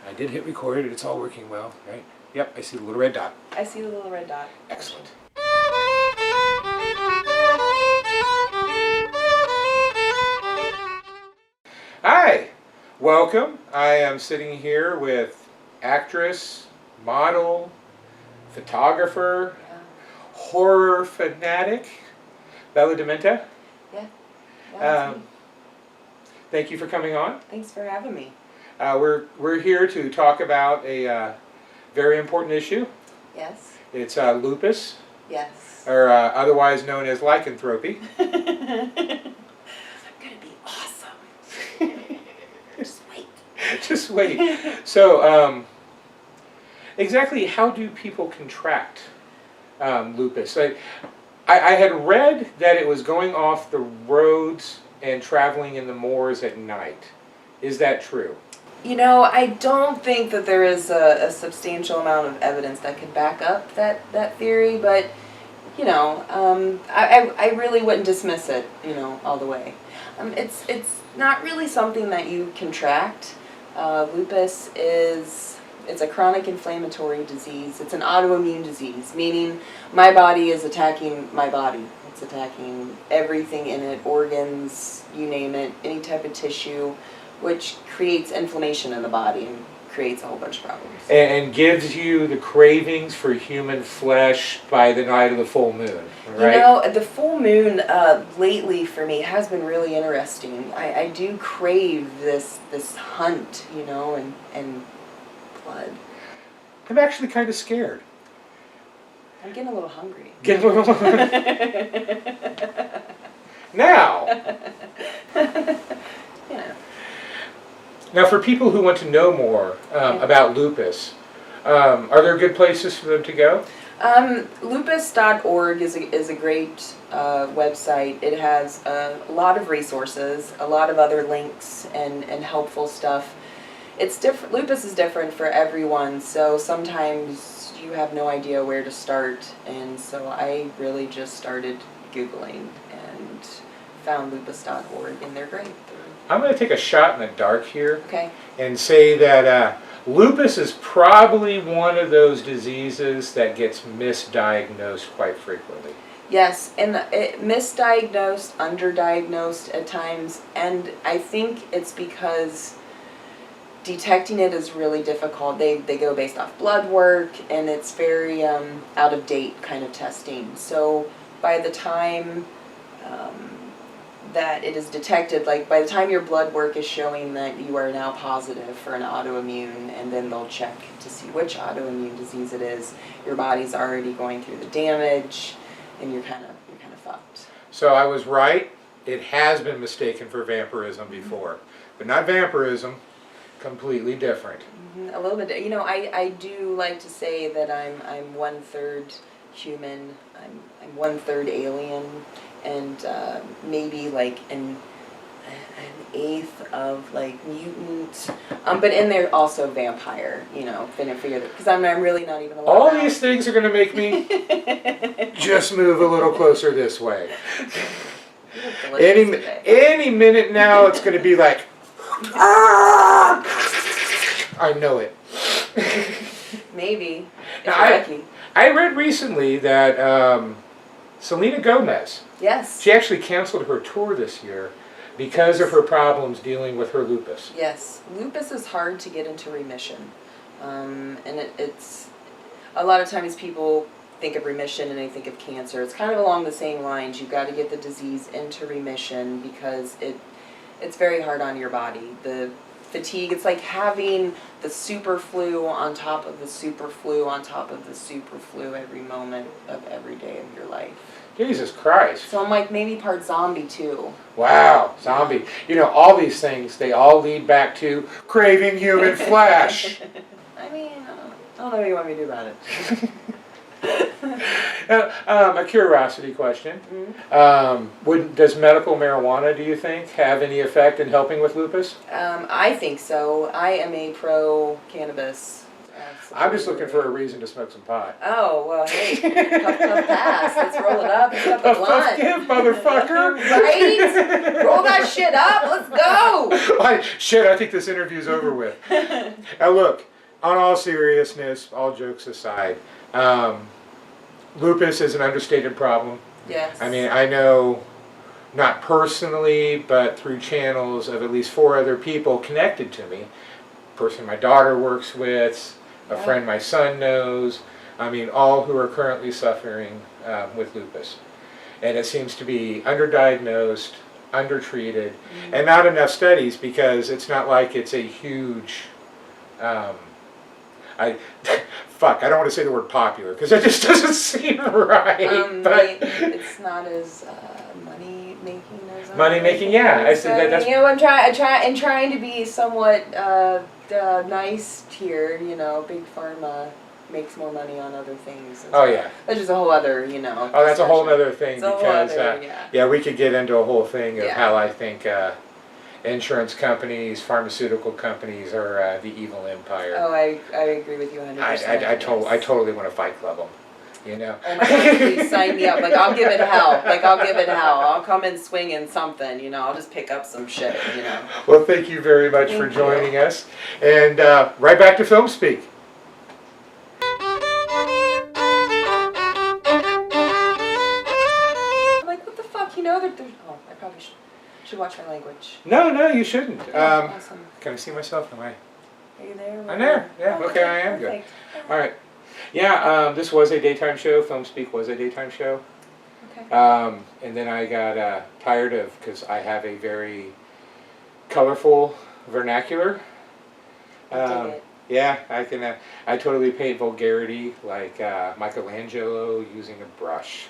I did hit record. It's all working well, right? Yep, I see the little red dot. I see the little red dot. Excellent. Hi, welcome. I am sitting here with actress, model, photographer, horror fanatic, Bella Demente. Yeah, that's me. Thank you for coming on. Thanks for having me. We're here to talk about a very important issue. Yes. It's lupus, Yes. or otherwise known as lycanthropy. I'm gonna be awesome. Just wait. Just wait. So, exactly how do people contract lupus? I had read that it was going off the roads and traveling in the moors at night. Is that true? You know, I don't think that there is a substantial amount of evidence that could back up that theory, but, you know, I really wouldn't dismiss it, you know, all the way. It's not really something that you contract. Lupus it's a chronic inflammatory disease. It's an autoimmune disease, meaning my body is attacking my body. It's attacking everything in it, organs, you name it, any type of tissue, which creates inflammation in the body and creates a whole bunch of problems. And gives you the cravings for human flesh by the night of the full moon, right? You know, the full moon lately for me has been really interesting. I do crave this hunt, you know, and blood. I'm actually kind of scared. I'm getting a little hungry. Get a little now. Yeah. Now, for people who want to know more about lupus, are there good places for them to go? Lupus.org is a great website. It has a lot of resources, a lot of other links and helpful stuff. It's different. Lupus is different for everyone, so sometimes you have no idea where to start, and so I really just started Googling and found lupus.org, and they're great. I'm going to take a shot in the dark here. Okay. And say that lupus is probably one of those diseases that gets misdiagnosed quite frequently. Yes, and misdiagnosed, underdiagnosed at times, and I think it's because detecting it is really difficult. They go based off blood work, and it's very out of date kind of testing. So by the time that it is detected, like by the time your blood work is showing that you are now positive for an autoimmune, and then they'll check to see which autoimmune disease it is, your body's already going through the damage, and you're kind of fucked. So I was right. It has been mistaken for vampirism before, but not vampirism. Completely different. Mm-hmm. A little bit. You know, I do like to say that I'm 1/3 human. I'm 1/3 alien, and maybe like an eighth of like mutant. But in there also vampire. You know, because I'm really not even. All these things are going to make me just move a little closer this way. Any minute now, it's going to be like. I know it. Maybe. Now, I read recently that Selena Gomez, yes, she actually canceled her tour this year because of her problems dealing with her lupus. Yes, lupus is hard to get into remission, and it's a lot of times people think of remission and they think of cancer. It's kind of along the same lines. You've got to get the disease into remission because it's very hard on your body. The fatigue, it's like having the super flu on top of the super flu on top of the super flu every moment of every day of your life. Jesus Christ. So I'm like maybe part zombie too. Wow, zombie. You know, all these things, they all lead back to craving human flesh. I mean, I don't know what you want me to do about it. A curiosity question. Mm-hmm. Does medical marijuana, do you think, have any effect in helping with lupus? I think so. I am a pro-cannabis I'm just looking for a reason to smoke some pot. Oh, well, hey, puff pass. Let's roll it up. It's got the Puff, puff, blunt. give, motherfucker. Right? Roll that shit up. Let's go. Shit, I think this interview's over with. Now look, on all seriousness, all jokes aside, lupus is an understated problem. Yes. I mean, I know, not personally, but through channels of at least 4 other people connected to me. A person my daughter works with, a friend my son knows. I mean, all who are currently suffering with lupus. And it seems to be underdiagnosed, undertreated, and not enough studies, because it's not like it's a huge, fuck, I don't want to say the word popular, because that just doesn't seem right. But it's not as money making as money making, yeah. I said that's. You know, I'm trying to be somewhat nice here. You know, big pharma makes more money on other things. Oh yeah. That's just a whole other, you know. Oh, that's a whole other thing, because yeah, we could get into a whole thing of how I think insurance companies, pharmaceutical companies are the evil empire. Oh, I agree with you 100%. I totally want to Fight Club them. You know. Oh my God, please sign me up. Like, I'll give it hell. I'll come in swinging something, you know. I'll just pick up some shit, you know. Well, thank you very much for joining us. And right back to Film Speak. I'm like, what the fuck? You know, oh, I probably should watch my language. No, you shouldn't. Awesome. Can I see myself? Am I? Are you there? I'm there. Yeah, okay, I am good. All right. Yeah, this was a daytime show. Film Speak was a daytime show. Okay. And then I got tired of, because I have a very colorful vernacular. I dig it. Yeah, I totally paint vulgarity like Michelangelo using a brush.